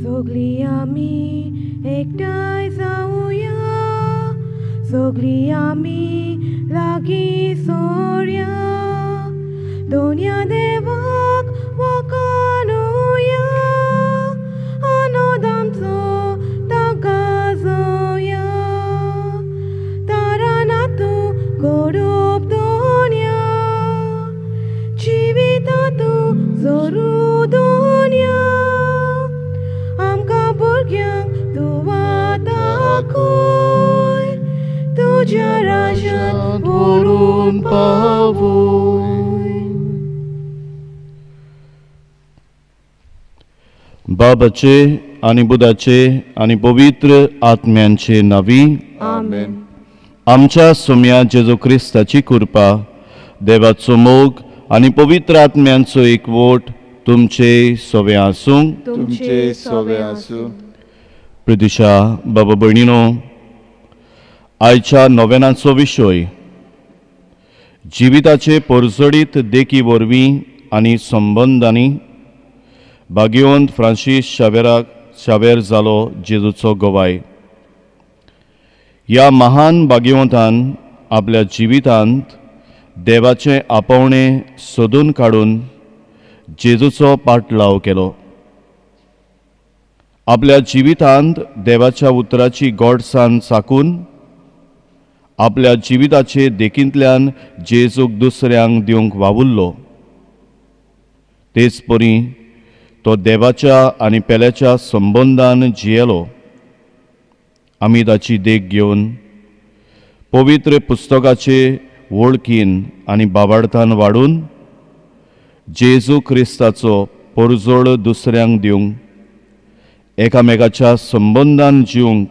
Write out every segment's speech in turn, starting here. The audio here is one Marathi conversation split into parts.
सगळीं आमी एकठांय जावया, सगळीं आमी लागीं सोरया, दोनया देवाक वखाणुया, आनंद आमचो ताका गाजोवया. तारानातूं गौरव दोनया, जिवितांतूं जोरू दोनया, आमकां भुरग्यांक तुवा दाखोय, तुज्या राजांत व्हरून पावय. बाबाचे आनी बुदाचे आनी पवित्र आत्म्यांचे नावी. आमेन. आमच्या सोम्या जेजू क्रिस्ताची कृपा, देवाचो मोग आनी पवित्र आत्म्यांचो एकवट तुमचे सोवे आसूं. तुमचे सोवे आसूं. प्रदिशा बाबा भयणीनो, आयच्या नोवेनाचो विशय जिविताचे परजडीत देखी वरवीं आनी संबंदांनी भाग्यवंत फ्रांसीस शावेर जालो जेजूचो गोवाय. ह्या महान भाग्यवंतान आपल्या जिवितांत देवाचें आपोवणें सोदून काडून जेजूचो पाटलाव केलो. आपल्या जिवितांत देवाच्या उतराची गोडसाण साकून आपल्या जिविताचे देखींतल्यान जेजूक दुसऱ्यांक दिवंक वावुरलो. तेच परी तो देवाच्या आनी पेल्याच्या संबंदान जियेलो. आमी ताची देख घेवन पवित्र पुस्तकाचे वळखीन आनी बाबार्थान वाडून जेजू क्रिस्ताचो परजोड दुसऱ्यांक दिवंक, एकामेकाच्या संबंदान जिवंक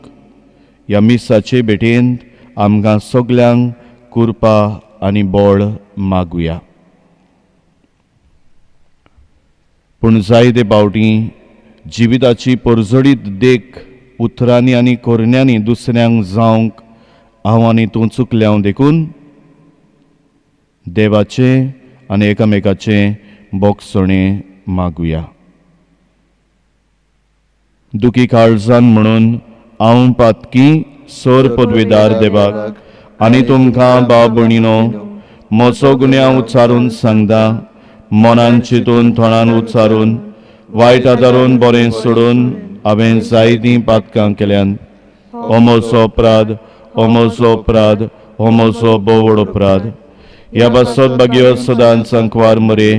ह्या मिसाचे भेटेंत आमकां सगल्यांक कृपा आनी बळ मागुया. पूण जायते फावटी जिविताची परजडीत देख उतरांनी आनी कोरण्यांनी दुसऱ्यांक जावंक आव्हानीतूं चुकल्यां देखून देवाचे आनी एकामेकाचे बोगसणे मागुया. दुखी काळजान म्हणून हांव पातकी सोर पदवीदार देवाक आनी तुमकां बाब भयणीनो म्हजो गुन्यांव उच्चारून सांगता. मनान चिंतून तोंडान उच्चारून वायट आदारून बरें सोडून हांवें जायतीं पातकां केल्यान. हो म्हजो अपराध, हो म्हजो अपराध, हो म्हजो बोवड अपराध. ह्या बसत भाग्य सदांच सांकवार मरे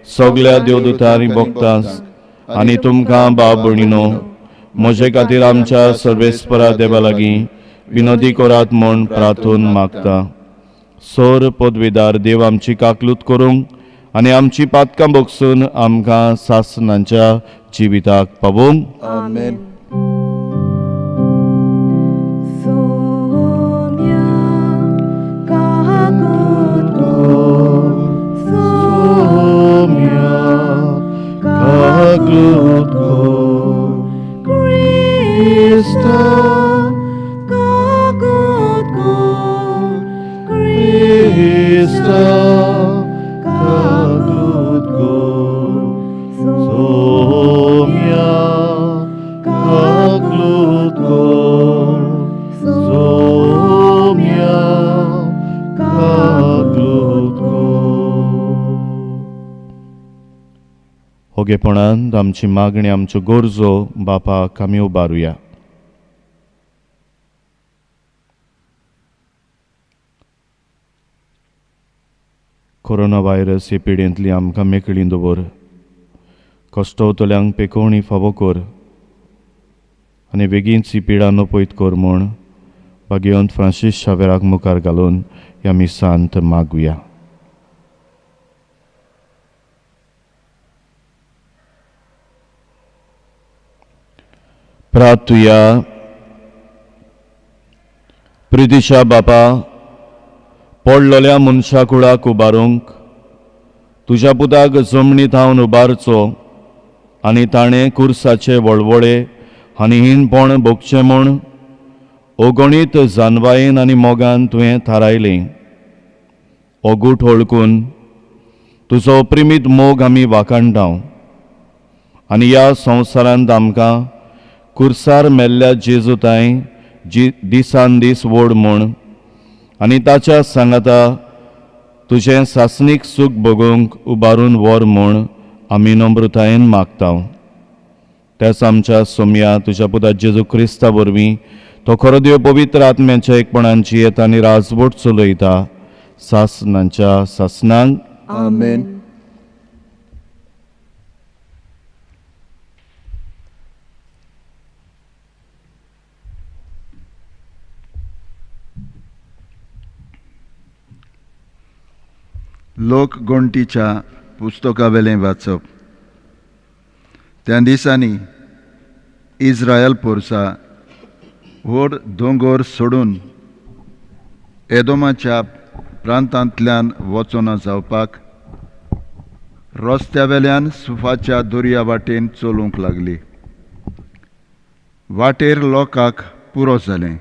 सगल्या देवदूतांनी भोगतांस आनी तुमकां बाब भयणीनो म्हजे खातीर आमच्या सर्वेस्परा देवा लागीं विनोदी करात म्हूण प्रार्थून मागता. सोर पदवीदार देव आमची काकलूत करूंक आनी आमची पातकां भोगसून आमकां सासणांच्या जिविताक पावोवंक. आमेन. सोम्या काकूत गो, सोम्या काकूत गो, क्रिस्ता काकूत गो, क्रिस्ता काकूत गो, सोम्या काकूत गो, सोम्या काकूत गो. होगेपणांत आमची मागणी आमच्यो गरजो बापाक आमी उबारुया. कोरोना व्हायरस हे पिडेंतली आमकां मेकळीं दवर. कश्टवतल्यांक पेकोवणी फावो कर आनी बेगीनच ही पिडा नपयत कर म्हूण भाग्यवंत फ्रांसीस शावेराक मुखार घालून ह्या मिसांत मागुया. प्रार्थुया. प्रितीच्या बापा, पडलेल्या मनशा कुळाक उबारूंक तुज्या पुताक जमनीत हांव उबारचो आनी ताणें कुर्साचे वळवळे आनी हिणपण भोगचें म्हूण अगणीत जानवायेन आनी मोगान तुवें थारायलें. ओगूट वळखून तुजो अप्रिमीत मोग आमी वाखाणटाव आनी ह्या संवसारांत आमकां कुर्सार मेल्ल्या जेजूताय दिसान दीस व्हड म्हूण आनी ताच्या सांगाता तुजें सासणीक सूख बगूंक उबारून व्हर म्हूण आमी नम्रतायेन मागता. तेच आमच्या सोम्या तुज्या पुता जेजू क्रिस्ता वरवीं तो खरो देव पवित्र आत्म्याच्या एकपणांची येत आनी राजवट चलयता सासणांच्या सासणांक. आमेन. लोक गोंटीच्या पुस्तकावेलें वाचप. त्या दिसांनी इस्रायल पोरसा व्हड दोंगर सोडून एदोमाच्या प्रांतांतल्यान वचोना जावपाक रस्त्यावेल्यान सुफाच्या दर्या वाटेन चलूंक लागली. वाटेर लोकांक पुरो जालें.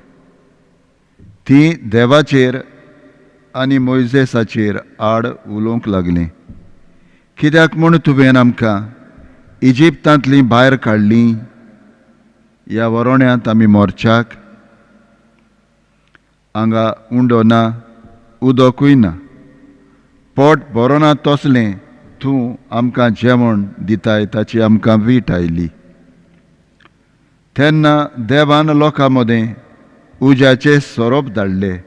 तीं देवाचेर आनी मोइजेसाचेर आड उलोवंक लागलीं. कित्याक म्हूण तुवें आमकां इजिप्तांतलीं भायर काडलीं? ह्या वरोण्यांत आमी मोरच्याक. हांगा उंडो ना, उदकूय ना, पोट बरो ना तसलें तूं आमकां जेवण दिताय ताची आमकां वीट आयली. तेन्ना देवान लोकां मदें उज्याचें सोरोप धाडलें.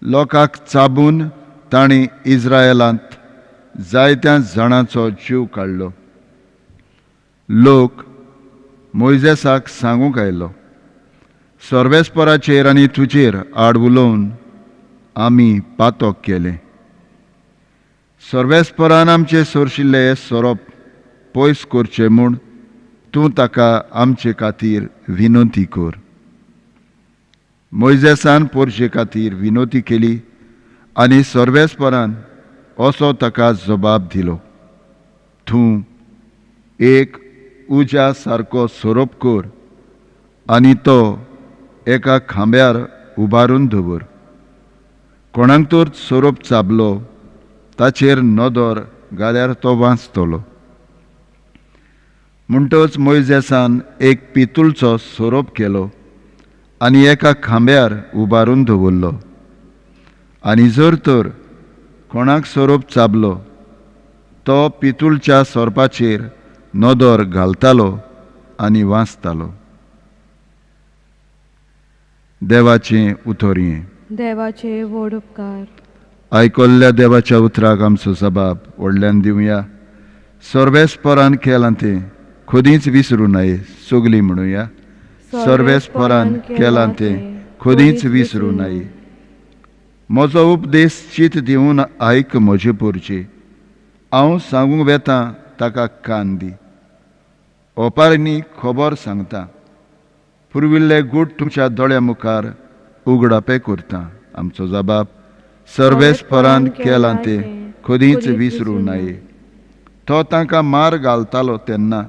लोकांक चाबून तांणी इस्रायलांत जायत्या जाणांचो जीव काडलो. लोक मोइजेसाक सांगूंक आयलो, सर्वेस्पराचेर आनी तुजेर आड उलोवन आमी पातक केलें. सर्वेस्परान आमचे सोरशिल्ले हें सोरोप पयस करचें म्हूण तूं ताका आमचे खातीर विनोती कर. मोइजेसान पोरशे खातीर विनोती केली आनी सर्वेस्परान असो ताका जबाब दिलो, तूं एक उज्या सारको सोरोप कर आनी तो एका खांब्यार उबारून दवर. कोणाक तर सोरोप चाबलो ताचेर नदर घाल्यार तो वाचतलो. म्हणटच मोइजेसान एक पितूळचो सोरोप केलो आनी एका खांब्यार उबारून दवरलो. आनी जर तर कोणाक सोरोप चाबलो तो पितूळच्या सोरपाचेर नदर घालतालो आनी वाचतालो. देवाचें उतोरयें. देवाचे व्हड उपकार. आयकोल्ल्या देवाच्या उतराक आमचो जबाब व्हडल्यान दिवया. सर्वेस्परान केलां तें खुदींच विसरूं नये. सोगली म्हणुया. सर्वेस्परान केलां तें खुदींच विसरूं नये. म्हजो उपदेश चीत दिवन आयक म्हजे पोरचे. हांव सांगूंक वेतां ताका कान दी. ओपारींनी खबर सांगता. पुर्विल्ले गूट तुमच्या दोळ्या मुखार उगडापे करता. आमचो जबाब सर्वेस्परान केलां तें खुदींच विसरूं नये. तो तांकां मार घालतालो तेन्ना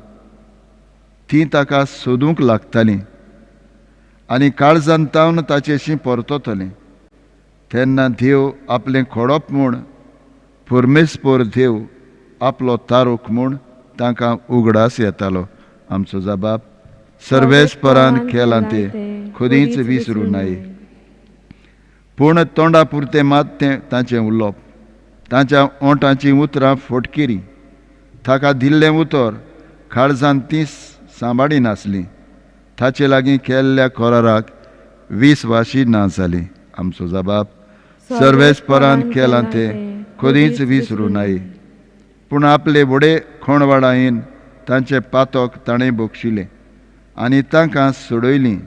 तीं ताका सोदूंक लागतालीं आनी काळजांतावन ताचेशी परततलीं. तेन्ना देव आपलें खोडप म्हूण परमेस्पर देव आपलो तारूक म्हूण तांकां उगडास येतालो. आमचो जबाब सर्वेस्परान केलां तें खुदींच विसरूं नये. पूण तोंडा पुरतें मात तें ताचें उलोवप. ताच्या ओंठांची उतरां फोटकिरी. ताका दिल्लें उतर काळजांत तीं सांबाळी नासलीं. ताचे लागीं केल्ल्या कराराक विस्वाशी ना जालीं. आमचो जबाब सर्वेस्परान केलां तें खुदींच विसरूं नये. पूण आपले व्हडे खोणवाडायेन तांचे पातक ताणें बोगशिलें आनी तांकां सोडयलीं.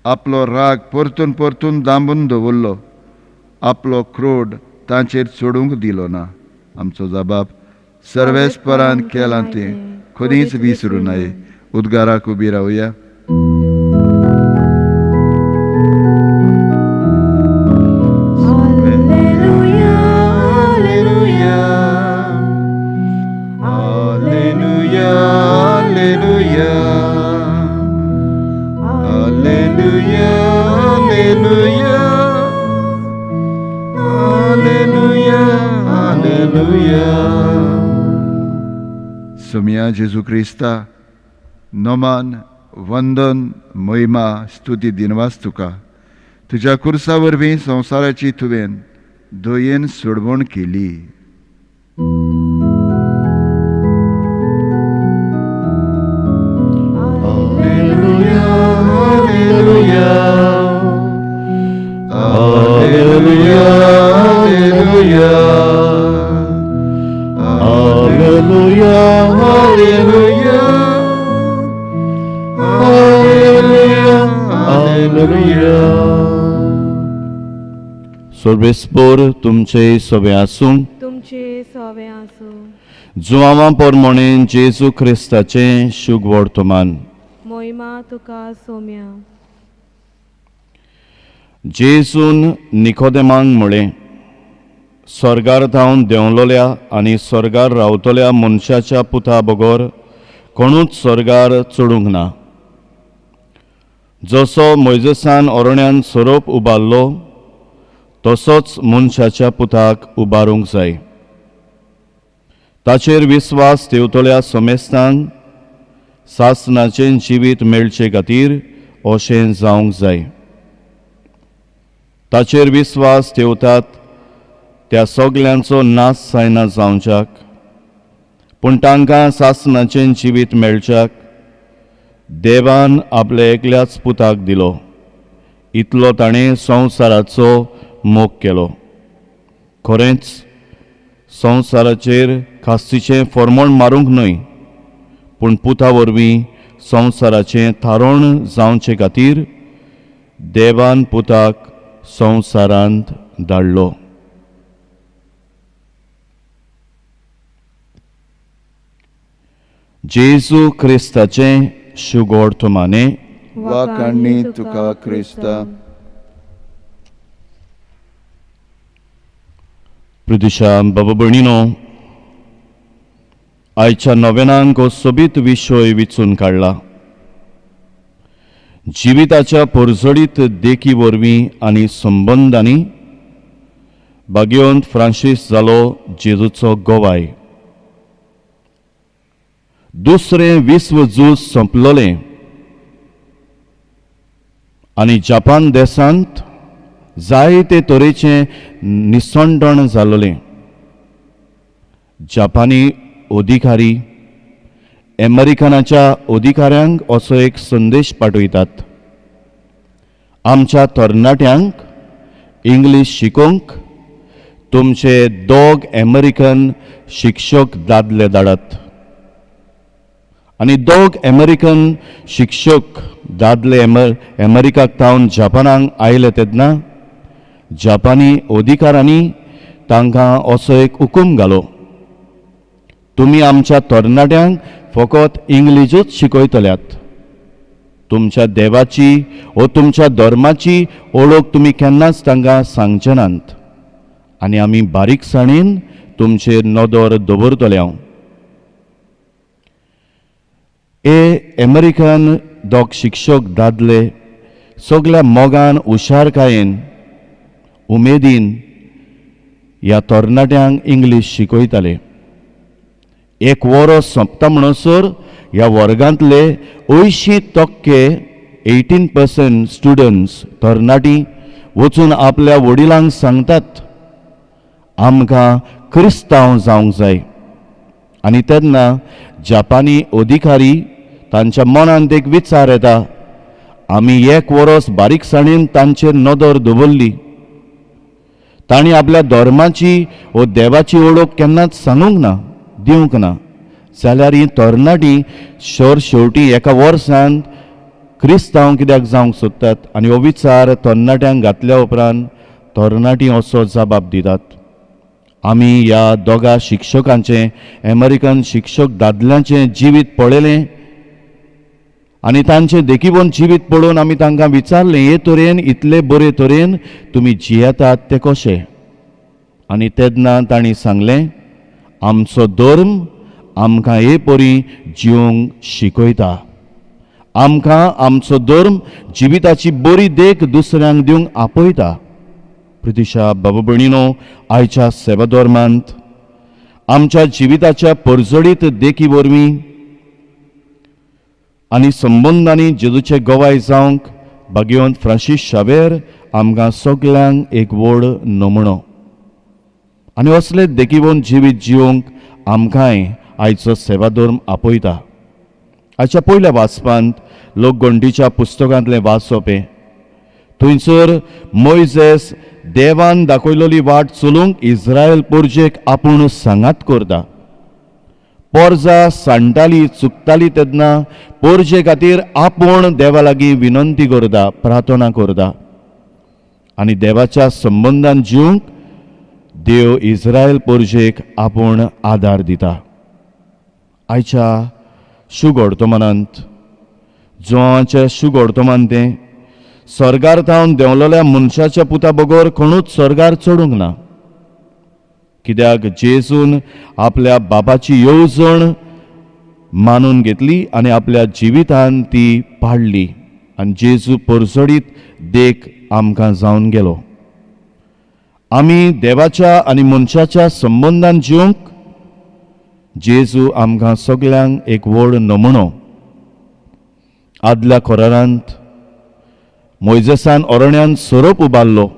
आपलो राग परतून परतून दांबून दवरलो. आपलो क्रोध तांचेर चडूंक दिलो ना. आमचो जबाब सर्वेस्परान केलां तें खुदींच विसरूं नये. उद्गाराक उबी रावया. सोम्या जेजू क्रिस्ता, नोमान वंदन महिमा स्तुती दिनवास तुका तुज्या कुर्सा वरवीं संवसाराची तुवें दयेन सोडवण केली. सर्वेस्पर तुमचे सवे आसूं. तुमचे सवे आसूं. जुआवां पोरमोणे जेजू क्रिस्ताचे शुभ वर्तमान. मोहिमा तुका सोम्या. जेजून निकोदेमांक म्हळें, स्वर्गार धांवन देंवलोल्या आनी स्वर्गार रावतल्या मनशाच्या पुता बगर कोणूच स्वर्गार चडूंक ना. जसो मोइजेसान ओरण्यान सोरोप उबारलो तसोच मनशाच्या पुताक उबारूंक जाय. ताचेर विस्वास ठेवतल्या समेस्तांक सासणाचें जिवीत मेळचे खातीर अशें जावंक जाय. ताचेर विस्वास ठेवतात त्या सगल्यांचो नाश जायना जावच्याक, पूण तांकां सासणाचें जिवीत मेळच्याक देवान आपल्या एकल्याच पुताक दिलो. इतलो ताणें संवसाराचो मोग केलो. खरेंच संवसाराचेर खास्तीचें फर्मोण मारूंक न्हय, पूण पुता वरवीं संवसाराचें थारोण जावचे खातीर देवान पुताक संवसारांत धाडलो. जेजू क्रिस्ताचें शुभ वर्तमाने. वाकाणणी तुका क्रिस्ता. प्रिदिशा बाबा भयणीनो, आयच्या नव्यानांक हो सोबीत विशय विचून काडला. जिविताच्या परजडीत देखी वरवीं आनी संबंदांनी भाग्यवंत फ्रांसीस जालो जेजूचो गोवाय. दुसरें विश्व झूज संपलोलें आनी जपान देशांत जायते तरेचें निसंडण जालोलें. जपानी अधिकारी अमेरिकनाच्या अधिकाऱ्यांक असो एक संदेश पाठयतात. आमच्या तरणाट्यांक इंग्लीश शिकोवंक तुमचे 2 अमेरिकन शिक्षक दादले धाडात. आनी 2 अमेरिकन शिक्षक दादले अमेरिकाक थावन जपानाक आयले तेन्ना जपानी अधिकाऱ्यांनी तांकां असो एक हुकूम घालो, तुमी आमच्या तरणाट्यांक फकत इंग्लिशूच शिकयतल्यात. तुमच्या देवाची व तुमच्या धर्माची ओळख तुमी केन्नाच तांकां सांगचे नात आनी आमी बारीकसाणेन तुमचेर नदर दवरतले. अमेरिकन 2 शिक्षक दादले सगळ्या मोगान हुशारकायेन उमेदीन ह्या तरणाट्यांक इंग्लीश शिकयताले. 1 वर्स सोंपता म्हणसर ह्या वर्गांतले 80% 18% स्टुडंट्स तरणाटी वचून आपल्या वडिलांक सांगतात, आमकां क्रिस्तांव जावंक जाय. आनी तेन्ना जपानी अधिकारी तांच्या मनांत एक विचार येता, आमी 1 वर्स बारीकसाणेन तांचेर नदर दवरली, तांणी आपल्या धर्माची व देवाची ओळख केन्नाच सांगूंक ना, दिवंक ना, जाल्यार ही तरणाटी शेवटी 1 वर्सांत क्रिस्तांव कित्याक जावंक सोदतात. आनी हो विचार तरणाट्यांक घातल्या उपरांत तरणाटी असो जबाब दितात, आमी ह्या 2 शिक्षकांचें अमेरिकन शिक्षक दादल्यांचें जिवीत पळयलें आनी तांचें देखीवन जिवीत पळोवन आमी तांकां विचारलें, हे तरेन इतले बरे तरेन तुमी जियेतात तें कशें. आनी तेन्ना तांणी सांगलें, आमचो धर्म आमकां हे परी जिवंक शिकयता. आमकां आमचो धर्म जिविताची बरी देख दुसऱ्यांक दिवंक आपयता. प्रितिशा बाबा भयणीनो, आयच्या सेवा धर्मांत आमच्या जिविताच्या परजडीत देखी वरवीं आनी संबंदांनी जेजूचे गोवाय जावंक भाग्यवंत फ्रांसीस शावेर आमकां सगल्यांक एक व्हड नमुनो आनी असले देखीवन जिवीत जिवंक आमकांय आयचो सेवाधर्म आपयता. आयच्या पयल्या वाचपांत लोक गंटीच्या पुस्तकांतलें वाचोपे थंयसर मोइजेस देवान दाखयलेली वाट चलूंक इस्रायल पोरजेक आपूण सांगात करता. पोरजां सांडटालीं चुकतालीं तेन्ना पोरजे खातीर आपूण देवा लागीं विनंती करता, प्रार्थना करता आनी देवाच्या संबंधान जिवंक देव इस्रायल पोरजेक आपूण आदार दिता. आयच्या शुगोर्तमानांत जोआच्या शुगोर्तमान तें स्वर्गार थावन देंवलेल्या मनशाच्या पुता बगर कोणूच स्वर्गार चडूंक ना. कित्याक जेजून आपल्या बापाची येवजण मानून घेतली आनी आपल्या जिवितान ती पाळली आनी जेजू परसडीत देख आमकां जावन गेलो. आमी देवाच्या आनी मनशाच्या संबंधान जिवंक जेजू आमकां सगल्यांक एक व्हड नमुनो. आदल्या कोरांत मोइजेसान अरण्यान सोरोप उबारलो.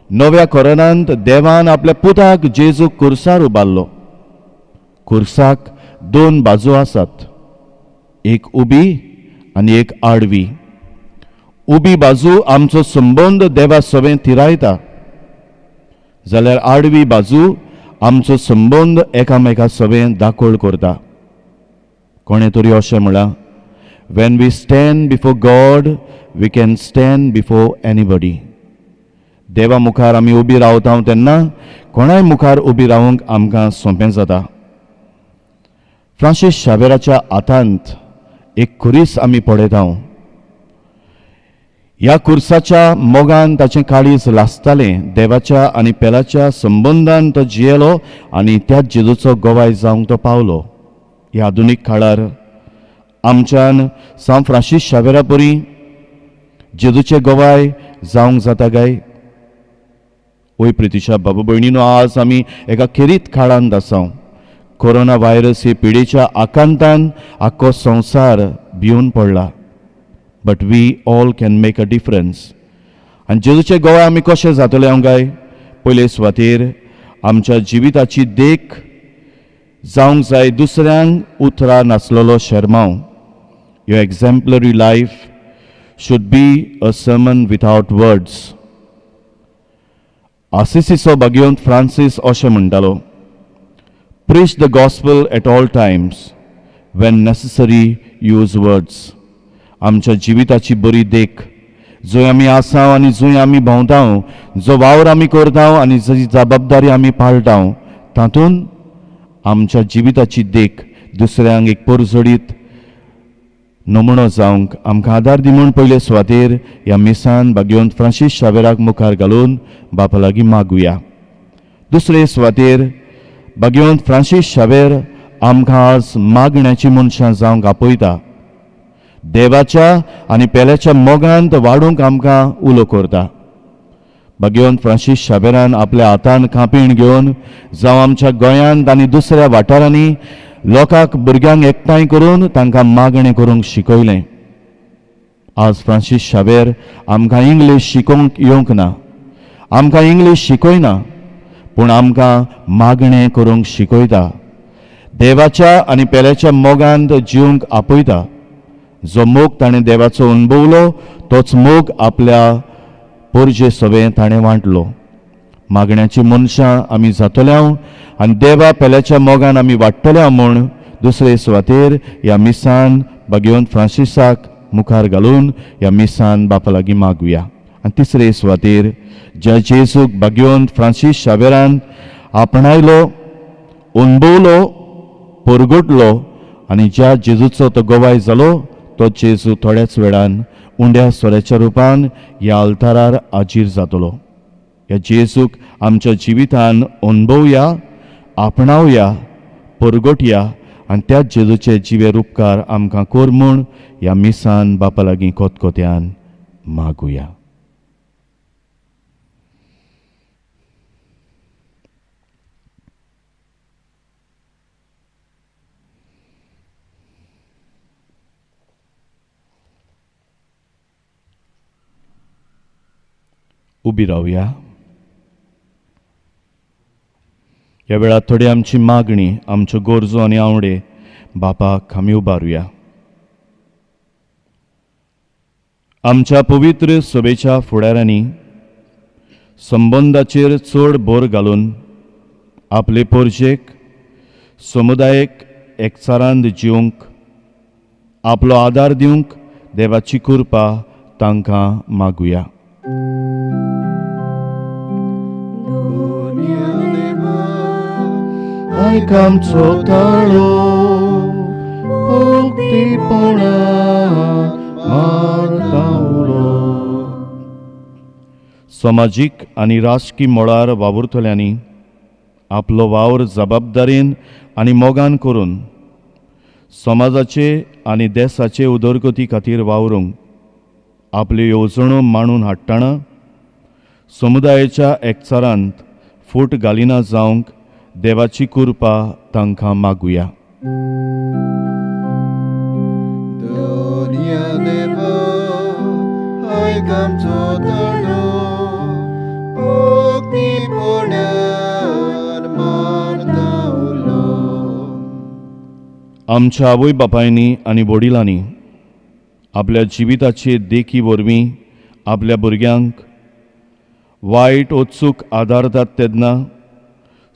नव्या कोरांत देवान आपल्या पुताक जेजू खुर्सार उबारलो. खुर्साक दोन बाजू आसात, एक उबी आनी एक आडवी. उबी बाजू आमचो संबंद देवा सोबें थिरायता, जाल्यार आडवी बाजू आमचो संबंद एकामेका सोबें दाखोळ करता. कोणे तरी अशें म्हणलां, when we stand before God, we can stand before anybody. देवा मुखार आमी उबी रावता तेन्ना कोणाय मुखार उबी रावंक आमकां सोंपें जाता. फ्रांसीस शावेराच्या हातांत एक खुरीस आमी पळयता. ह्या खुर्साच्या मोगान ताचें काळीज लासतालें. देवाच्या आनी पेलाच्या संबंधान तो जियेलो आनी त्याच जेजूचो गोवाय जावंक तो पावलो. ह्या आधुनीक काळार आमच्यान सांव फ्रांसीस शावेरा परी जेजूचे गोवाय जावंक जाता काय? वय प्रितीच्या बाबा भयणीनो, आज आमी एका खेरीत काळांत आसां. कोरोना व्हायरस ही पिडेच्या आकांतान आख्खो संवसार भिवन पडला. But we all can make a difference. आनी जेजूचे गोवाय आमी कशें जातले हांव काय? पयले सुवातेर आमच्या जिविताची देख जावंक जाय दुसऱ्यांक उतरां नासलेलो शर्माव. Your exemplary life should be a sermon without words. आसिसीचो भाग्यवंत फ्रांसीस अशें म्हणटालो, preach the gospel at all times, when necessary use words. आमच्या जिविताची बरी देख जंय आमी आसा आनी जंय आमी भोंवता, जो वावर आमी करता आनी जी जबाबदारी आमी पाळटा, तातूंत आमच्या जिविताची देख दुसऱ्यांक एक परजडीत नमुनो जावंक आमकां आदार दी म्हूण पयले सुवातेर ह्या मिसान भाग्यवंत फ्रांसीस शावेराक मुखार घालून बापा लागीं मागुया. दुसरे सुवातेर भाग्यवंत फ्रांसीस शावेर आमकां आज मागण्याची मनशां जावंक आपयता. देवाच्या आनी पेल्याच्या मोगांत वाडूंक आमकां उलो करता. भाग्यवंत फ्रांसीस शावेरान आपल्या हातान कापीण घेवन जावं आमच्या गोंयांत आनी दुसऱ्या वाठारांनी लोकांक भुरग्यांक एकठांय करून तांकां मागणें करूंक शिकयलें. आज फ्रांसीस शावेर आमकां इंग्लीश शिकोवंक येवंक ना, आमकां इंग्लीश शिकयना, पूण आमकां मागणें करूंक शिकयता. देवाच्या आनी पेल्याच्या मोगांत जिवंक आपयता. जो मोग ताणें देवाचो अणभवलो तोच मोग आपल्या पोरजे सोबें ताणें वांटलो. मागण्याची मनशां आमी जातल्या आनी देवा पेल्याच्या मोगान आमी वाडटल्या म्हूण दुसरे सुवातेर ह्या मिसान भाग्यवंत फ्रांसीसाक मुखार घालून ह्या मिसान बापा लागीं मागुया. आनी तिसरे सुवातेर ज्या जेजूक भाग्यवंत फ्रांसीस शावेरान आपणायलो, अणभवलो, परगटलो आनी ज्या जेजूचो तो गोवाय जालो, तो जेजू थोड्याच वेळान उंड्या सोऱ्याच्या रुपान ह्या अल्तारार हाजीर जातलो. ह्या जेजूक आमच्या जिवितान अणभवया, आपणावया, परगटया आनी त्याच जेजूचे जिवेर उपकार आमकां कर म्हूण ह्या मिसान बापा लागीं कोतकोत्यान मागुया. उबी रावया. ह्या वेळार थोडी आमची मागणी, आमच्यो गरजो आनी आवडे बापाक आमी उबारुया. आमच्या पवित्र सभेच्या फुडाऱ्यांनी संबंदाचेर चड भर घालून आपले पोरजेक समुदायक एकचारांत जिवंक आपलो आदार दिवंक देवाची कृपा तांकां मागुया. आयक आमचो ताळो भक्तीपणान मारतावलो. समाजीक आनी राजकी मळार वावुरतल्यांनी आपलो वावर जबाबदारेन आनी मोगान करून समाजाचे आनी देशाचे उदरगती खातीर वावरूंक आपल्यो येवजणो मांडून हाडटना समुदायाच्या एकचारांत फूट घालिना जावंक देवाची कृपा तांकां मागुया. आमच्या आवय बापायनी आनी वडिलांनी आपल्या जिविताचे देखी वरवीं आपल्या भुरग्यांक वायट वचूक आदारतात तेन्ना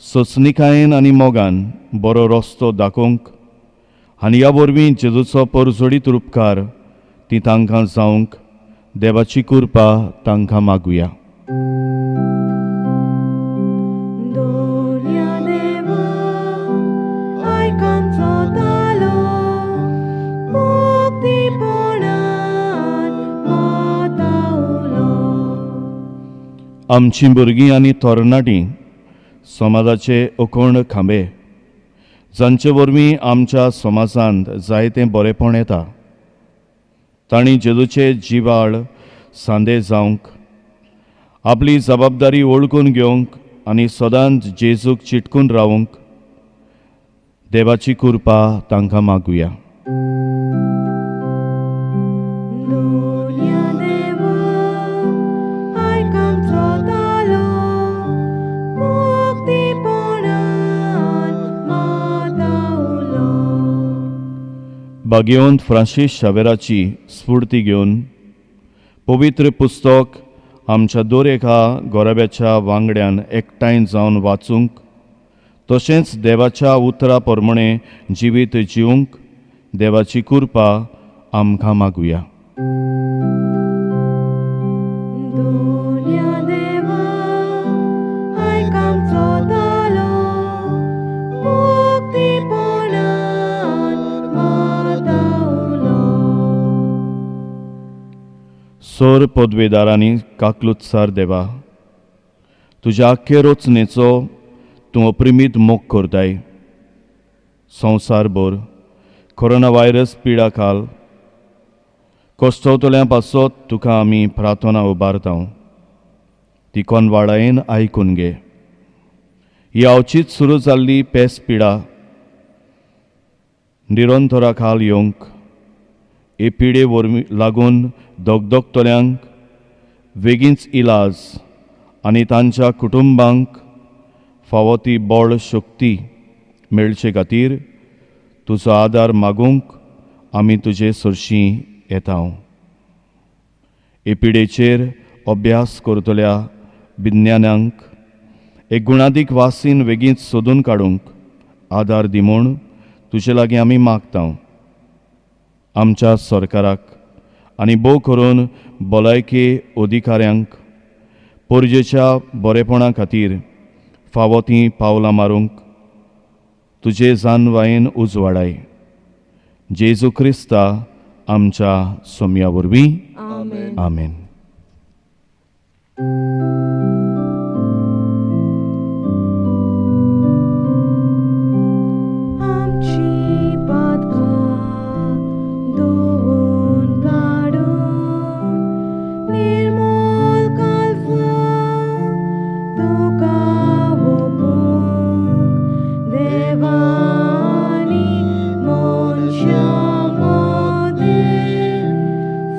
ससनिकायेन आनी मोगान बरो रस्तो दाखोवंक आनी ह्या वरवीं जेजूचो परजोडीत उपकार ती तांकां जावंक देवाची कृपा तांकां मागुया. आमची भुरगीं आनी तरणाटीं समाजाचे अखंड खांबे, जांचे वरवीं आमच्या समाजांत जायतें बरेपण येता. तांणी जेजूचे जिवाळ सांदे जावंक आपली जबाबदारी वळखून घेवंक आनी सदांच जेजूक चिटकून रावंक देवाची कृपा तांकां मागुया. भाग्यवंत फ्रांसीस शावेराची स्फूर्ती घेवन पवित्र पुस्तक आमच्या दर एका गोरब्याच्या वांगड्यान एकठांय जावन वाचूंक तशेंच देवाच्या उतरा प्रमाणे जिवीत जिवंक देवाची कृपा आमकां मागुया. सोर पदवेदारांनी काकलुत्सार देवा, तुज्या आख्खे रचनेचो तूं अप्रिमीत मोग करताय. संवसारभर कोरोना व्हायरस पिडा काल कोश्टवतल्यां पासत तुका आमी प्रार्थना उबारता. ती कोनवाडायेन आयकून घे. ही अवचीत सुरू जाल्ली पेस पिडा निरंतरा खाल येवंक हे पिडे वरवीं लागून दोगदोगतल्यांक बेगीनच इलाज आनी तांच्या कुटुंबांक फावो ती बळ शक्ती मेळचे खातीर तुजो आदार मागूंक आमी तुजे सरशीं येता. हे पिडेचेर अभ्यास करतल्या विज्ञानांक एक गुणादीक वासीन बेगीन सोदून काडूंक आदार दी म्हूण तुजे लागीं आमी मागता. आमच्या सरकाराक आनी भोव करून भलायकी अधिकाऱ्यांक पोरजेच्या बरेपणा खातीर फावो तीं पावलां मारूंक तुजे जानवायेन उजवाडाय. जेजू क्रिस्ता आमच्या सोम्या वरवीं. आमेन.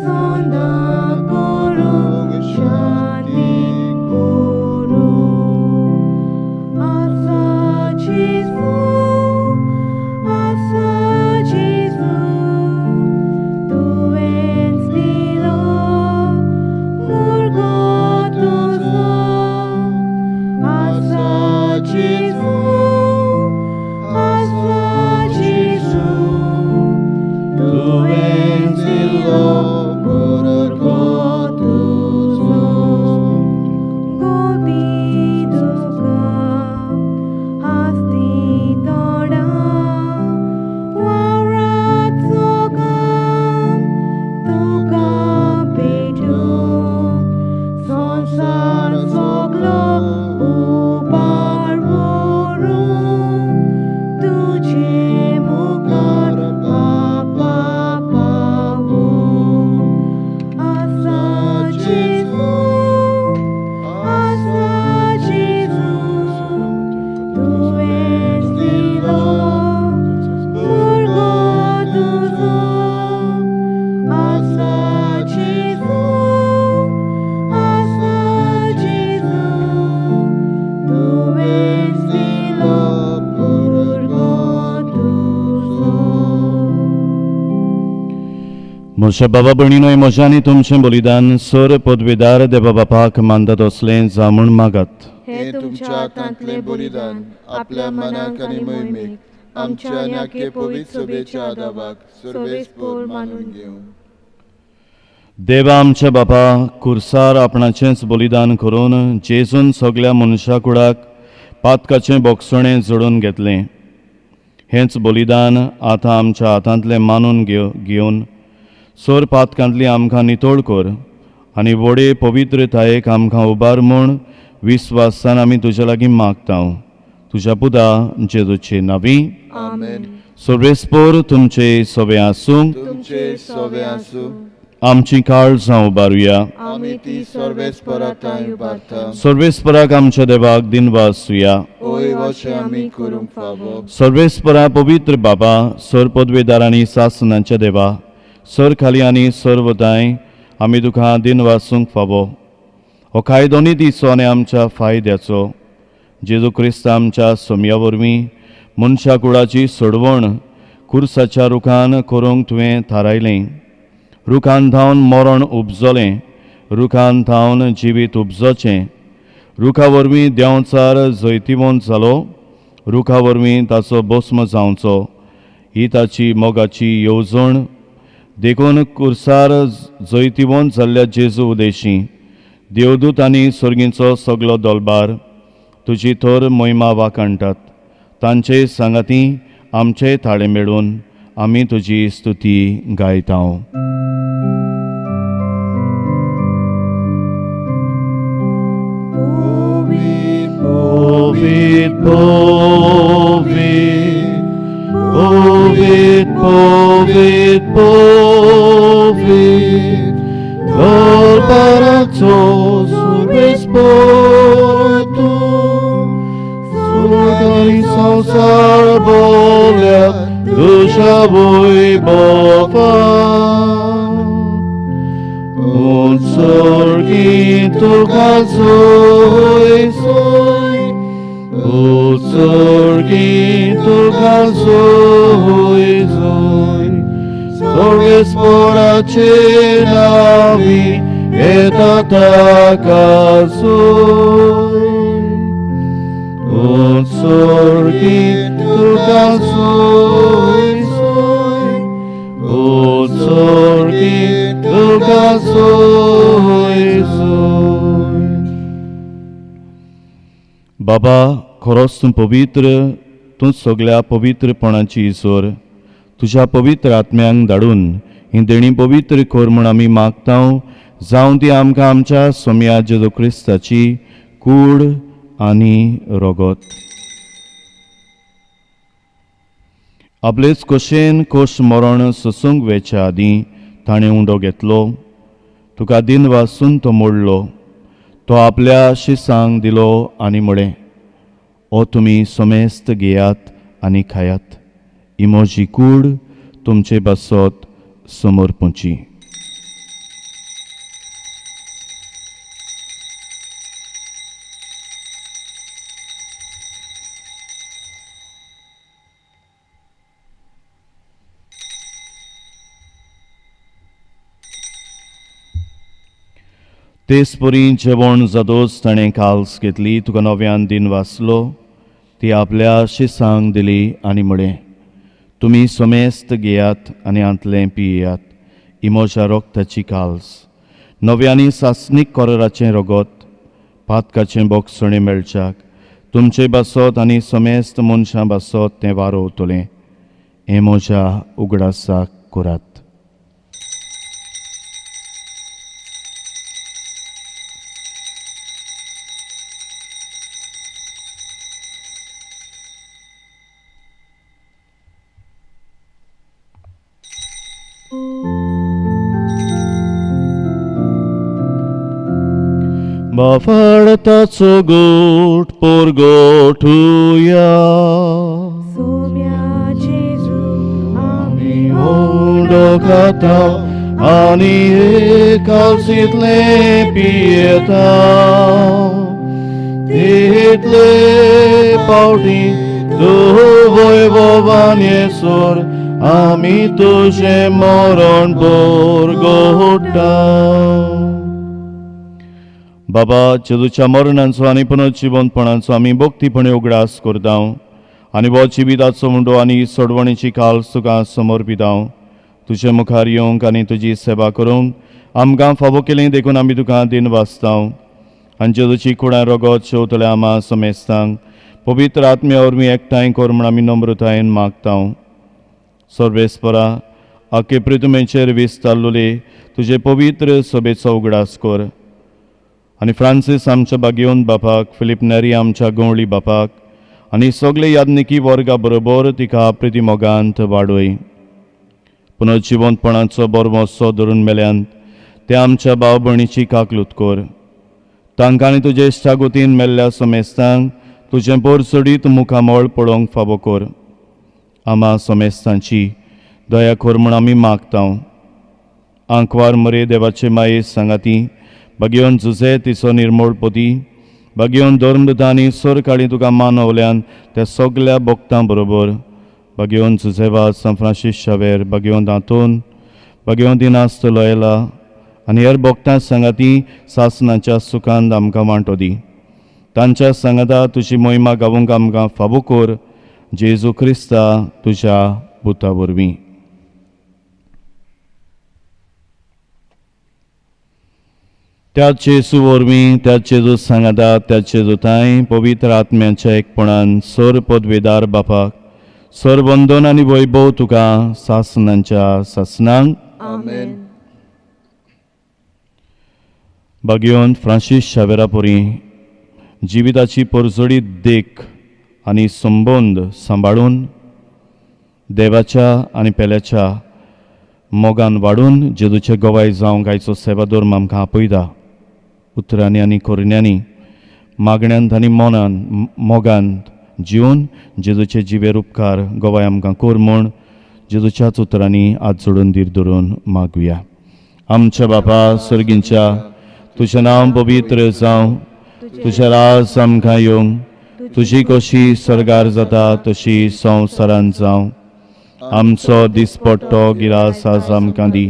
Santa Corona Shanti vencido purgo tuzo. गोविंदुका हस्ती तोडा वावरात सोगम तुका भेटू संसार सगलो उबार वरून तुझे मुखार बापा पावू आसा जेजू तुवें दिलो भुरगो तुजो आसा जेजू तुवें दिलो भुरगो तुजो. म्हज्या बाबा भयणीनो, म्हजें आनी तुमचें बलिदान सर पदवीदार देवा बापाक मानतात असलें जा म्हूण मागात. हे तुमच्या हातांतले बलिदान आपल्या मनाक आनी मोहिमेक आमच्या आनी आखे पवित्र सभेच्या आदाराक सर्वेस्पर मानून घेवं. देवा आमच्या बापा, खुर्सार आपणाचेंच बलिदान करून जेजून सगळ्या मनशा कुळाक पातकाचें बोगसणें जोडून घेतलें. हेंच बलिदान आतां आमच्या हातांतलें मानून घेवन सर पातकांतली आमकां नितोळ कर आनी व्हडे पवित्रतायेक आमकां उबार म्हूण विस्वासान आमी तुजे लागीं मागता. तुज्या पुता जेजूचे नांवी आमेन. सर्वेस्पर तुमचे सवे आसूं. तुमचे सवे आसूं. आमची काळजां उबारुया. आमी ती सर्वेस्पराताय उबारता. सर्वेस्पराक आमच्या देवाक दिनवासुया. ओय अशें आमी करूंक फावो. सर्वेस्परा पवित्र बाबा, सर पदवेदार आनी सासणांच्या देवा, सर खाली आनी सर्वदाय आमी तुका दिन वासूंक फावो. हो कायदोनी दिसो आनी आमच्या फायद्याचो जेजू क्रिस्त आमच्या सोम्या वरवीं मनशा कुळाची सोडवण खुर्साच्या रुखान करूंक तुवें थारायलें. रुखान धांवन मरण उपजलें, रुखान धांवन जिवीत उपजचें. रुखा वरवीं देंवचार जैतिवंत जालो, रुखा वरवीं ताचो भस्म जावचो. ही ताची मोगाची येवजण देखून खुर्सार जैतिवंत जाल्ल्या जेजू उदेशी देवदूत आनी सर्गींचो सगलो दलबार तुजी थोर मोहिमा वाकाणटात. तांचे सांगाती आमचे थाळे मेळून आमी तुजी स्तुती गायता. Povid, povid, povid, povid, povid, Dolbarato survesporitum, Surgani sansar bolia, Dusha voi bofam, Un sorgito calzoi soi, Un sorgito calzoi soi, Sorvespora cenavi et atacasoi, Un sorgito calzoi soi, Un sorgito calzoi soi. बाबा, खरोच तूं पवित्र, तूं सगळ्या पवित्रपणाची इसोर. तुज्या पवित्र आत्म्यांक धाडून ही देणी पवित्र कर म्हूण आमी मागता. जावं ती आमकां आमच्या सोम्या जेजू क्रिस्ताची कूड आनी रोगत. आपलेच खोशेन खोश मरण सोसूंक वेच्या आदीं ताणें उंडो घेतलो. तुका दिन वासून तो मोडलो. तो आपल्या शिसांक दिलो आनी म्हळें, ओ तुमी सोमेस्त घेयात आनी खायात. ही म्हजी कूड तुमचे बसत समोर पोंची. तेच परी जेवण जादोच ताणें काल्स घेतली. तुका नव्यान दिन वाचलो. ती आपल्या शिसांक दिली आनी म्हळें, तुमी सोमेस्त घेयात आनी आंतलें पियेयात ही म्हज्या रोगताची काल्स नव्यांनी सासणीक कोराचें रगत पातकाचें बोगसणें मेळच्याक तुमचे बसत आनी सोमेस्त मनशां बसत तें वारोवतलें हें म्हज्या उगडासाक करात. Bafartaco gut porgotuja. Sumia Jezu, Ami Ondokata ani calcitle pieta. Title pauti tu voivovanie sor ami tuže moron porgota. बाबा जेजूच्या मरणांचो आनी पुनर्जिवंतपणाचो आमी भक्तीपणे उगडास करता आनी हो जिविताचो मुंडो आनी सोडवणेची काल तुका समर्पिता. तुजे मुखार येवंक आनी तुजी सेवा करूंक आमकां फावो केलें देखून आमी तुका दिन वाचता आनी जेजूची कुडां रगत शेवतले आमा समेस्तांक पवित्र आत्म्या वरवीं एकठांय कर म्हूण आमी नम्रतायेन मागता. सर्वेस्परा आख्खे पृथ्वीचेर विस्तारलोले तुजे पवित्र सभेचो उगडास कर आनी फ्रांसीस आमच्या बागेवन बापाक फिलीप नेरी आमच्या गवळी बापाक आनी सगळे यादनिकी वर्गा बरोबर तिका प्रितीमोगांत वाडय. पुनर्जिवंतपणाचो बरो मोसो धरून मेल्यान ते आमच्या भाव भयणीची काकलूत कर. तांकां आनी तुजे इश्टागोतीन मेल्ल्या समेस्तांक तुजें पोरसडीत मुखामोळ पळोवंक फावो कर. आमा समेस्तांची दया कर म्हूण आमी मागता. आंकवार मरे देवाचे माये सांगाती भगयोन जुजे तिचो निर्मोळ पोती भगयोन धर्मदुतांनी सोर काळी तुका मानवल्यान त्या सगल्या भक्तां बरोबर भगयोन जुजेवा सान फ्रांसीस शावेर भगयोन दांतोन भगयोन दिनास्त लोयला आनी हेर भक्तां सांगाती सासणाच्या सुखांत आमकां वांटो दी. तांच्या सांगाता तुजी मोहिमा गावूंक आमकां फावो कर जेजू क्रिस्ता तुज्या पुता वरवीं. त्या जेजू वरवीं त्या जेजू सांगाता त्या जेजूताय पवित्र आत्म्याच्या एकपणान सोर पदवेदार बापाक सोर वंदन आनी वैभव तुका सासणांच्या सासणांक Amen. भगयोन फ्रांसीस शावेरा पोरी जिविताची पोरजोडी देख आनी संबंद सांबाळून देवाच्या आनी पेल्याच्या मोगान वाडून जेजूचे गोवाय जावंक आयचो सेवा धर्म आमकां आपयता. उतरांनी आनी कोरण्यांनी मागण्यांत आनी मोगांत जिवन जेजूचे जिवेर उपकार गोवाय आमकां कोर म्हूण जेजूच्याच उतरांनी हात जोडून धीर धरून मागुया. आमच्या बापा सर्गींच्या तुजें नांव पवित्र जावं तुजें राज आमकां येवंक तुजी कशी स्वर्गार जाता तशी संवसारांत जावं. आमचो दिसपट्टो गिरास आज आमकां दी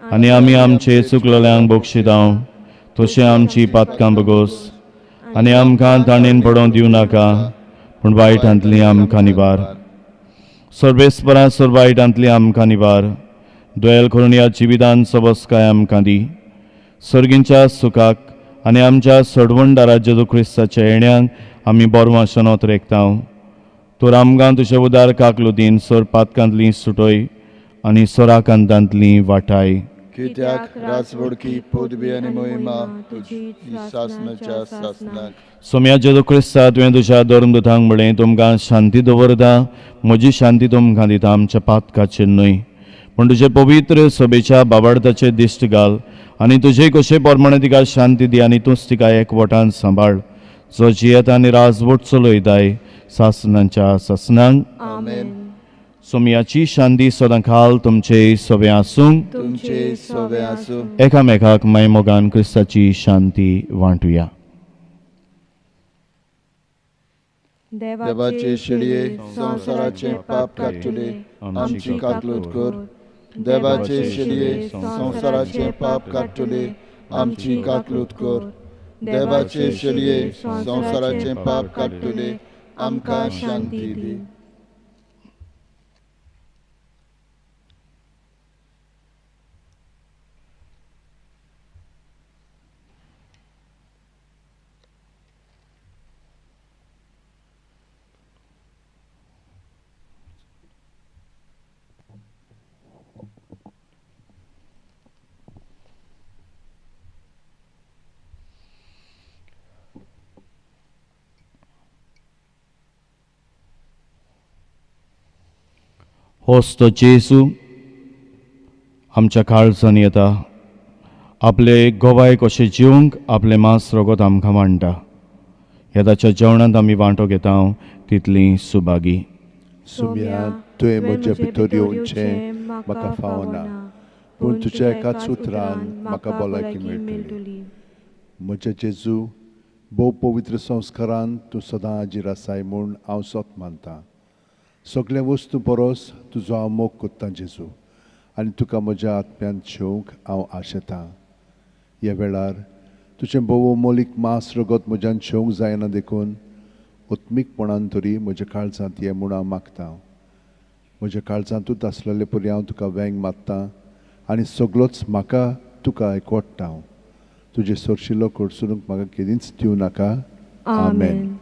आनी आमी आमचे चुकलेल्यांक बक्षिता तशें आमची पातकां बगोस आनी आमकां ताणेन पडोवंक दिवं नाका पूण वायटांतली आमकां निवार. सर्वेस्परा सोर वायटांतली आमकां निवार. दयाल करून ह्या जिवितांत सबस्काय आमकां दी. सर्गींच्या सुखाक आनी आमच्या सडवणदारा जेजू क्रिस्ताच्या येण्याक आमी बोरमाशनोत रेखता. तर आमकां तुजे उदार काकलुतीन सोर पातकांतली सुटय आनी सोराकांतांतली वाटाय. कित्याक राजवडकी पदवी आनी मोहिमा तुजी सासणाच्या सासणाक. सोम्या जेजू क्रिस्ता तुवें तुज्या धर्मदुतांक म्हळें तुमकां शांती दवरता म्हजी शांती तुमकां दिता आमच्या पातकाचेर न्हय पूण तुजे पवित्र सभेच्या बाबार्थाचे दिश्ट घाल आनी तुजे कशे प्रमाणे तिका शांती दी आनी तूंच तिका एकवटान सांबाळ जो जियेत आनी राजवट चलयताय सासणांच्या सासणांक. आमेन. सोम्याची शांती सदां काल तुमचे सोबे आसूं. तुमचे सोबे आसूं. एकामेकाक मायमोगान क्रिस्ताची शांती वांटुया. देवाचे शेडये संवसाराचे पाप काडटले आमची काकलूत कर. देवाचे शेडये संवसाराचे पाप काडटले आमची काकलूत कर. देवाचे शेडये संवसाराचे पाप काडटले आमकां शांती दी. होच तो जेजू आमच्या काळजान येता, आपले गोबाय कशें जिवंक आपले मांस रगत आमकां वांटा. येदाच्या जेवणांत आमी वांटो घेता तितली सुभागी. सुम्या तुवें म्हजे भितर येवचें म्हाका फावना, पूण तुज्या एकाच उतरान म्हाका भलायकी मेळटली. म्हजे जेजू, भोव पवित्र संस्कारान तूं सदां हाजीर आसाय म्हूण हांव सोत मानतां. सगळे वस्तू परस तुजो हांव मोग कोत्तां जेजू, आनी तुका म्हज्या आत्म्यांत जेवंक हांव आशेतां. ह्या वेळार तुजें भोव मोलीक मांस रगत म्हज्यान जेवंक जायना देखून उत्मीकपणान तरी म्हज्या काळजांत ये म्हूण हांव मागतां. म्हज्या काळजांतूच आसलेले परी हांव तुका वेंग मागतां आनी सगळोच म्हाका तुका एकवटटा. तुजे सोरशिल्लो कडसुरूंक म्हाका केदींच दिवं नाका. आमेन.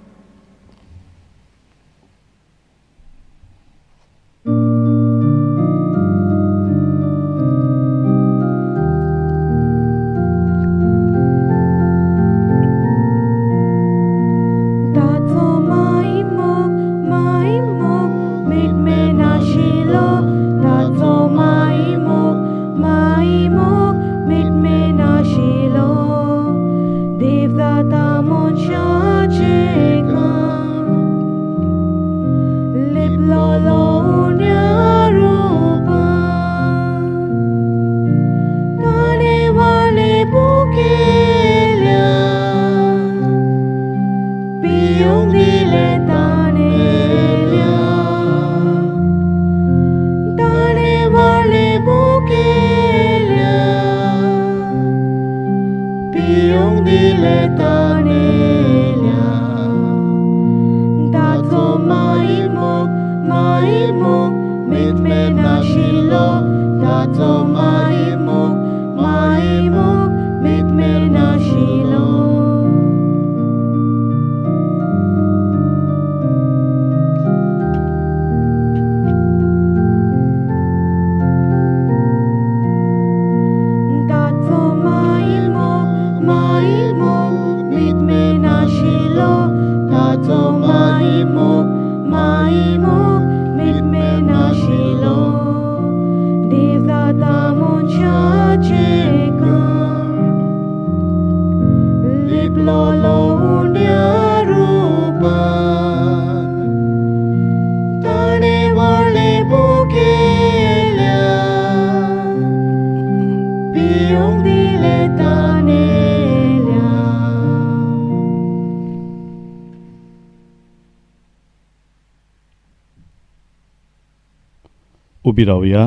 उबी रावया.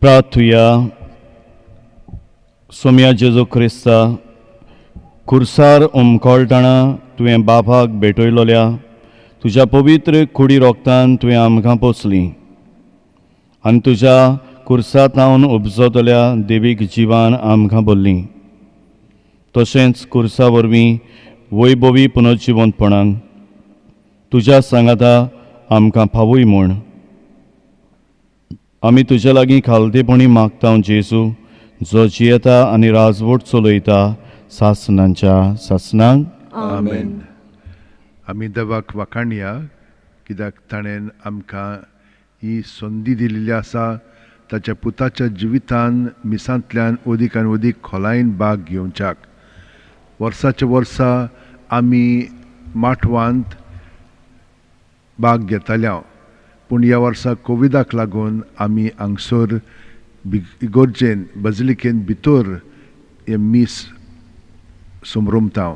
प्रार्थुया. सोम्या जेजू क्रिस्ता, खुर्सार उमकोळटना तुवें बापाक भेटयलोल्या तुज्या पवित्र कुडी रोगतान तुवें आमकां पोसली आनी तुज्या खुर्सांतावन उपजतल्या देवीक जिवान आमकां भरली. तशेंच खुर्सा वरवीं वैभवी पुनर्जिवंतपणाक तुज्या सांगाता आमकां फावूय म्हूण आमी तुज्या लागीं खालतेपणी मागता जेजू, जो जियेता आनी राजवट चलयता सासनांच्या सासनांक. आमेन. आमी देवाक वाखाणया कित्याक ताणें आमकां ही संदी दिलेली आसा ताच्या पुताच्या जिवितान मिसांतल्यान अदीक आनी अदीक खोलायेन भाग घेवच्याक. वर्साच्या वर्सा आमी माठवांत भाग घेताल्या, पूण ह्या वर्सा कोविडाक लागून आमी हांगसर इगोर्जेन बजिलिकेन भितर हे मीस समरुमता.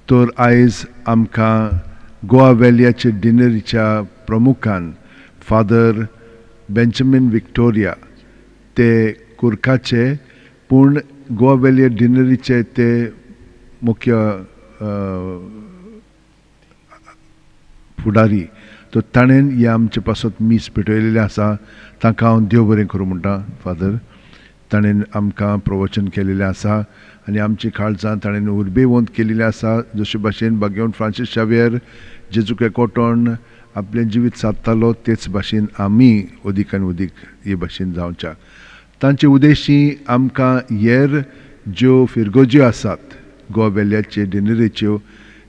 तर आयज आमकां गोवा वेल्याचे डिनरीच्या प्रमुखान फादर बेंजामीन विक्टोरिया ते कुर्काचे, पूण गोवा वेल्या डिनरीचे ते मुख्य फुडारी. तो ताणें हे आमचे पासत मीस पेटयलेले आसा. ताका हांव देव बरें करूं म्हणटा. फादर, ताणें आमकां प्रवचन केलेलें आसा आनी आमची काळजां ताणें उर्बेवंत केलेली आसा. जशे भाशेन भाग्यवंत फ्रांसीस शावेर जेजूक एकवटोन आपलें जिवीत सादतालो तेच भाशेन आमी अदीक आनी अदीक हे भाशेन जावच्या. तांचे उद्देशी आमकां हेर ज्यो फिरगोज्यो आसात गोवा वेल्याचे डिनरीच्यो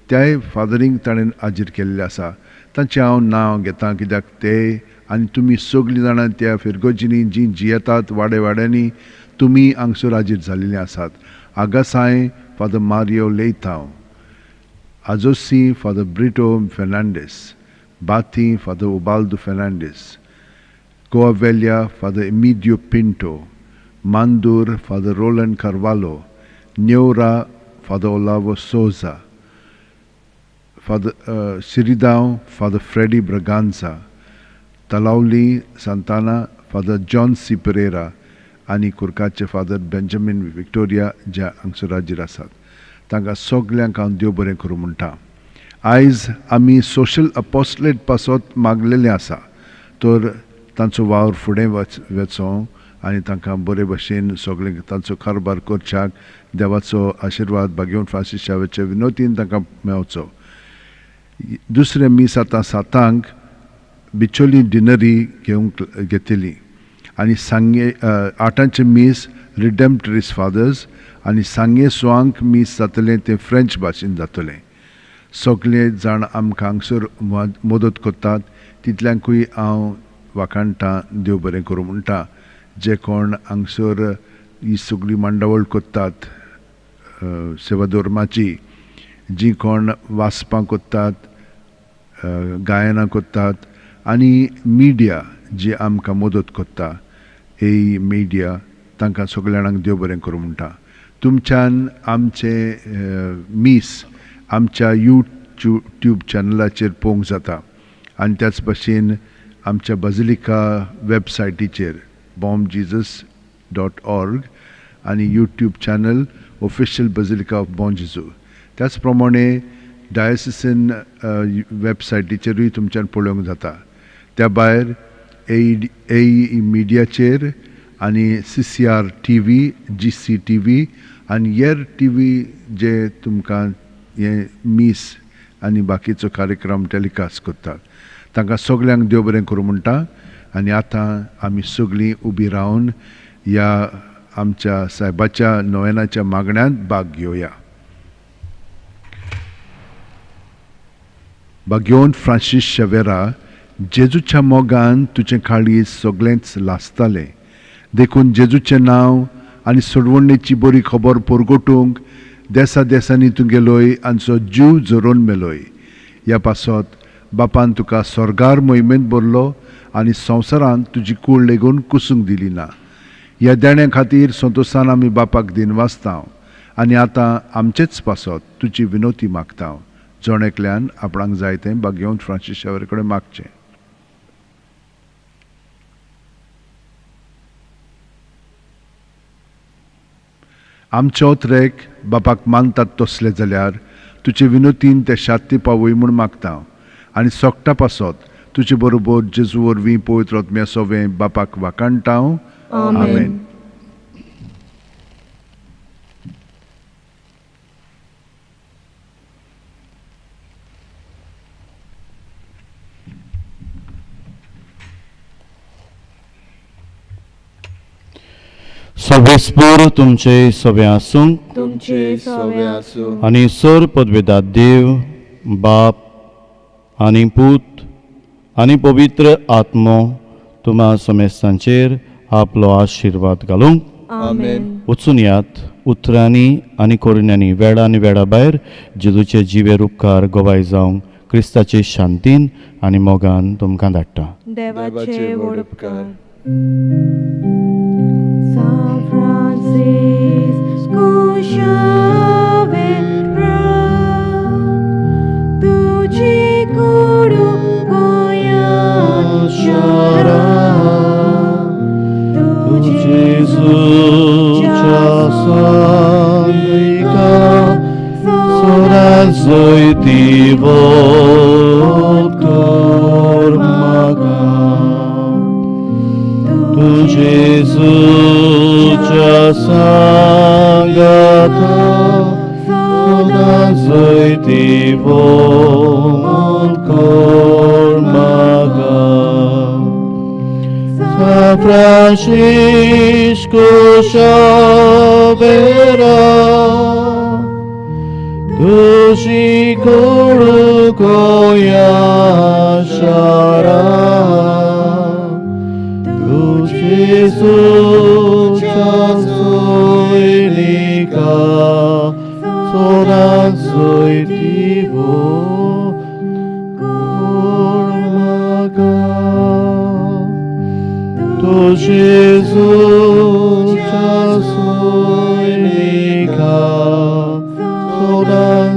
त्याय फादरींक ताणें हाजीर केल्लें आसा तांचें हांव नांव घेतां कित्याक ते आनी तुमी सगळीं जाणां त्या फिरगोजींनी जीं जियेतात वाड्या वाड्यांनी तुमी हांगसर हाजीर जाल्लीं आसात. Agassaim father Mario Leitao, Azossim father Brito Fernandes, Bati father Ubaldo Fernandes, कोआवेलिया father Emidio Pinto, Mandur father Roland Carvalho, Neura father Olavo Souza, father Siridao father Freddy Braganza, Talaulim Santana father John C Pereira आनी कुर्काचे फादर बेंजामिन विक्टोरिया जे हांगसर हाजीर आसात. तांकां सगल्यांक हांव देव बरें करूं म्हणटा. आयज आमी सोशल अपॉस्टलेट पासत मागलेलें आसा तर तांचो वावर फुडें वचों आनी तांकां बरे भशेन सगळें तांचो कारबार करच्याक देवाचो आशिर्वाद भाग्यवन फ्रांसीस शावेचे विनोतीन तांकां मेळचो. दुसरें मीस आतां 7 बिचोली डिनरी घेतली आनी सांगे 8 मीस रिडेम्पटरीस फादर्स आनी सांगे 6 मीस जातलें तें फ्रेंच भाशेन जातलें. सगळे जाण आमकां हांगसर मदत करतात तितल्यांकूय हांव वाखाणटां देव बरें करूं म्हणटा. जे कोण हांगसर ही सगळी मांडावळ करतात सेवा धर्माची, जी कोण वाचपां करतात, गायनां करतात आनी मिडिया जी आमकां मदत करता ही मिडिया तांकां सगळ्या जाणांक देव बरें करूं म्हणटा. तुमच्यान आमचे मीस आमच्या यूट्यूब चॅनलाचेर पळोवंक जाता आनी त्याच भशेन आमच्या बजिलिका वेबसायटीचेर bombjesus.org आनी YouTube channel official basilica of Bom Jesus. त्याच प्रमाणे डायसिसन वेबसायटीचेरूय तुमच्यान पळोवंक जाता. त्या भायर ए मिडियाचेर आनी CCR TV, GC TV आनी हेर TV जे तुमकां हे मीस आनी बाकीचो कार्यक्रम टॅलिकास्ट करतात तांकां सगल्यांक देव बरें करूं म्हणटा. आनी आतां आमी सगळीं उबी रावन ह्या आमच्या सायबाच्या नोवेनाच्या मागण्यांत भाग घेवया. भाग्यवन फ्रांसीस शावेरा, जेजूच्या मोगान तुजें काळीज सगळेंच लासतालें. देखून जेजूचें नांव आनी सोडवणेची बरी खबर परगटूंक देसा देसांनी तूं गेलोय आनी जीव जोरोवन मेलोय. ह्या पासत बापान तुका स्वर्गार मोहिमेंत भरलो आनी संवसारांत तुजी कूड लेगून कुसूंक दिली ना. ह्या देण्या खातीर संतोशान आमी बापाक दिन वाचतांव आनी आतां आमचेच पासत तुजी विनोती मागतांव. जोणेकल्यान आपणाक जाय तें भाग्यवन फ्रांसीस शावेरा कडेन मागचें. आमच्या ओतरेक बापाक मानतात तसले जाल्यार तुजे विनोतीन ते शांती पावय म्हूण मागतां आनी सोगटा पासत तुजे बरोबर जेजू वरवीं पवित्र आत्म्या सोवें बापाक वाखाणटां. आमेन. सर्वेस्पूर तुमचे सवे आसूं तुमचे सवे आसूं आनी सर पदवेदार देव बाप आनी पूत आनी पवित्र आत्मो तुम्हा समेस्तांचेर आपलो आशिर्वाद घालूं. आमेन. वचून यात उतरांनी आनी कोरण्यांनी वेळा आनी वेळा भायर जेजूचे जिवेर उपकार गोवाय जावंक क्रिस्ताचे शांतीन आनी मोगान तुमकां धाडटा. देवाचे व्हड उपकार. San Francisco Xaviera, तुझी कुडू गोंयांत शारा, तुझी जेजूच्या सांगीका सोरात जैती वोत कर म्हाका. तू जेजूच्या सांगात सोरात जैती वोत कर म्हाका. San Francisco Xaviera, tuji guru goya shara tu Jesu chasoinika soran soitivo gormaga tu Jesu chasoinika soran